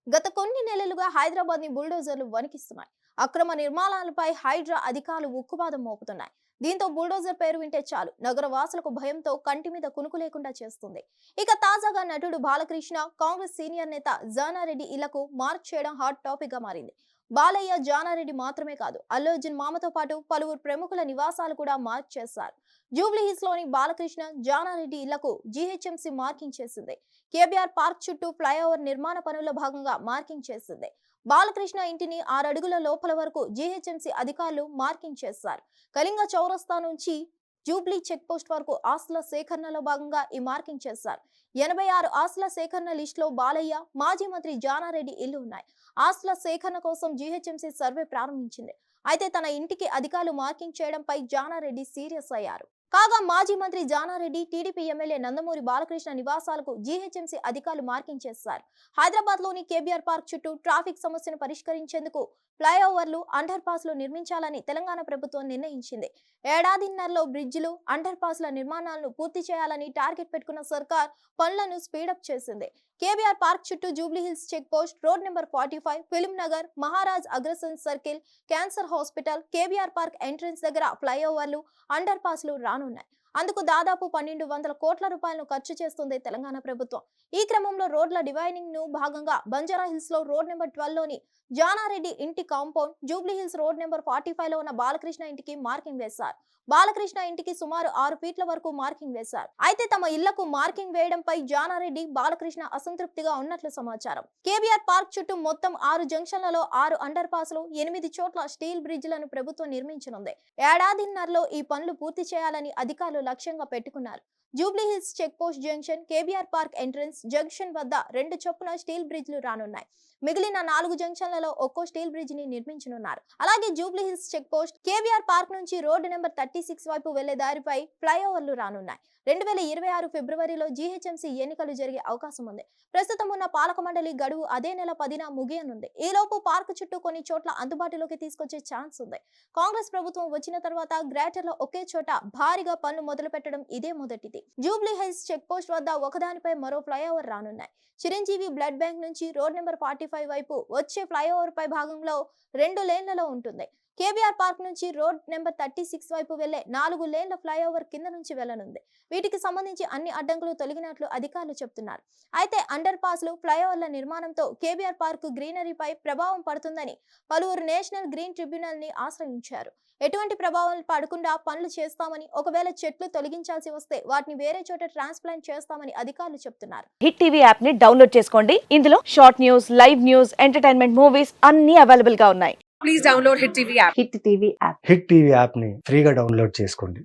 గత కొన్ని నెలలుగా హైదరాబాద్ ని బుల్డోజర్లు వణికిస్తున్నాయి. అక్రమ నిర్మాణాలపై హైడ్రా అధికారులు ఉక్కుపాదం మోపుతున్నాయి. దీంతో బుల్డోజర్ పేరు వింటే చాలు నగర వాసులకు భయంతో కంటి మీద కునుకు లేకుండా చేస్తుంది. ఇక తాజాగా నటుడు బాలకృష్ణ, కాంగ్రెస్ సీనియర్ నేత జానారెడ్డి ఇళ్లకు మార్క్ చేయడం హాట్ టాపిక్ గా మారింది. బాలయ్య, జానారెడ్డి మాత్రమే కాదు, అల్లు అర్జున్ మామతో పాటు పలువురు ప్రముఖుల నివాసాలు కూడా మార్క్ చేశారు. జూబ్లీ హిల్స్ లోని బాలకృష్ణ, జానారెడ్డి ఇళ్లకు జీహెచ్ఎంసీ మార్కింగ్ చేసింది. కేబీఆర్ పార్క్ చుట్టూ ఫ్లైఓవర్ నిర్మాణ పనుల్లో భాగంగా మార్కింగ్ చేసింది. బాలకృష్ణ ఇంటిని 6 అడుగుల లోపల వరకు జీహెచ్ఎంసీ అధికారులు మార్కింగ్ చేశారు. కళింగ చౌరస్తా నుంచి జూబ్లీ చెక్ పోస్ట్ వరకు ఆస్తుల సేకరణలో భాగంగా ఈ మార్కింగ్ చేశారు. 86 ఆస్తుల సేకరణ లిస్టులో బాలయ్య, మాజీ మంత్రి జానారెడ్డి ఇల్లు ఉన్నాయి. ఆస్తుల సేకరణ కోసం జీహెచ్ఎంసీ సర్వే ప్రారంభించింది. అయితే తన ఇంటికి అధికారులు మార్కింగ్ చేయడంపై జానారెడ్డి సీరియస్ అయ్యారు. కాగా మాజీ మంత్రి జానారెడ్డి, టీడీపీ ఎమ్మెల్యే నందమూరి బాలకృష్ణ నివాసాలకు జీహెచ్ఎంసీ అధికారులు మార్కింగ్ చేశారు. హైదరాబాద్ లోని కేబీఆర్ పార్క్ చుట్టూ ట్రాఫిక్ సమస్యను పరిష్కరించేందుకు ఫ్లైఓవర్లు, అండర్ పాస్లు నిర్మించాలని తెలంగాణ ప్రభుత్వం నిర్ణయించింది. ఏడాదిన్నరలో బ్రిడ్జిలు, అండర్ పాస్ల నిర్మాణాలను పూర్తి చేయాలని టార్గెట్ పెట్టుకున్న సర్కార్ పనులను స్పీడప్ చేసింది. కేబీఆర్ పార్క్ చుట్టూ Jubilee hills check post, road number 45, Film Nagar, Maharaj Agrasen circle, cancer hospital, KBR park entrance దగ్గర ఫ్లైఓవర్లు, అండర్ పాస్లు రానున్నాయి. అందుకు దాదాపు 1200 కోట్ల రూపాయలను ఖర్చు చేస్తుంది తెలంగాణ ప్రభుత్వం. ఈ క్రమంలో రోడ్ల డివైడింగ్ ను భాగంగా బంజారా హిల్స్ లో రోడ్ నెంబర్ 12 లోని జానారెడ్డి ఇంటి compound, Jubilee hills road number 45 లో ఉన్న బాలకృష్ణ ఇంటికి మార్కింగ్ వేశారు. బాలకృష్ణ ఇంటికి సుమారు 6 ఫీట్ల వరకు మార్కింగ్ వేశారు. అయితే తమ ఇళ్లకు మార్కింగ్ వేయడంపై జానారెడ్డి, బాలకృష్ణ అసంతృప్తిగా ఉన్నట్లు సమాచారం. కేబీఆర్ పార్క్ చుట్టూ మొత్తం 6 జంక్షన్లలో 6 అండర్ పాస్లు, 8 చోట్ల స్టీల్ బ్రిడ్జిలను ప్రభుత్వం నిర్మించనుంది. ఏడాదిన్నరలో ఈ పనులు పూర్తి చేయాలని అధికారులు లక్ష్యంగా పెట్టుకున్నారు. Jubilee hills check post junction, KBR park entrance junction వద్ద 2 చొప్పున స్టీల్ బ్రిడ్జ్లు రానున్నాయి. మిగిలిన 4 జంక్షన్లలో ఒక్కో స్టీల్ బ్రిడ్జ్ ని నిర్మించనున్నారు. అలాగే Jubilee hills check post, KBR Park నుంచి రోడ్డు నెంబర్ 36 వైపు వెళ్లే దారిపై ఫ్లైఓవర్లు రానున్నాయి. 2026 ఫిబ్రవరిలో జీహెచ్ఎంసీ ఎన్నికలు జరిగే అవకాశం ఉంది. ప్రస్తుతం ఉన్న పాలక మండలి గడువు అదే నెల 10న ముగియనుంది. ఈలోపు పార్క్ చుట్టూ కొన్ని చోట్ల అందుబాటులోకి తీసుకొచ్చే ఛాన్స్ ఉంది. కాంగ్రెస్ ప్రభుత్వం వచ్చిన తర్వాత గ్రేటర్ లో ఒకే చోట భారీగా పనులు మొదలు పెట్టడం ఇదే మొదటిది. జూబ్లీ హిల్స్ చెక్ పోస్ట్ వద్ద ఒకదానిపై మరో ఫ్లైఓవర్ రానున్నాయి. చిరంజీవి బ్లడ్ బ్యాంక్ నుంచి రోడ్ నెంబర్ 45 వైపు వచ్చే ఫ్లైఓవర్ పై భాగంలో 2 లేన్లలో ఉంటుంది. కేబీఆర్ పార్క్ నుంచి రోడ్ నెంబర్ 36 వైపు వెళ్లే 4 లేన్ల ఫ్లైఓవర్ కింద నుంచి వెళ్లనుంది. వీటికి సంబంధించి అన్ని అడ్డంకులు తొలగినట్లు అధికారులు చెబుతున్నారు. అయితే అండర్ పాస్లు, ఫ్లైఓవర్ల నిర్మాణంతో కేబీఆర్ పార్క్ గ్రీనరీపై ప్రభావం పడుతుందని పలువురు నేషనల్ గ్రీన్ ట్రిబ్యునల్ ని ఆశ్రయించారు. ఎటువంటి ప్రభావం పడకుండా పనులు చేస్తామని, ఒకవేళ చెట్లు తొలగించాల్సి వస్తే వాటిని వేరే చోట ట్రాన్స్ప్లాంట్ చేస్తామని అధికారులు చెబుతున్నారు. హిట్ టీవీ యాప్ ని డౌన్లోడ్ చేసుకోండి. ఇందులో short news, live news, entertainment movies అన్ని అవైలబుల్ గా ఉన్నాయి. Please download Hit TV app. Hit TV app hit TV యాప్ని ఫ్రీగా డౌన్లోడ్ చేసుకోండి.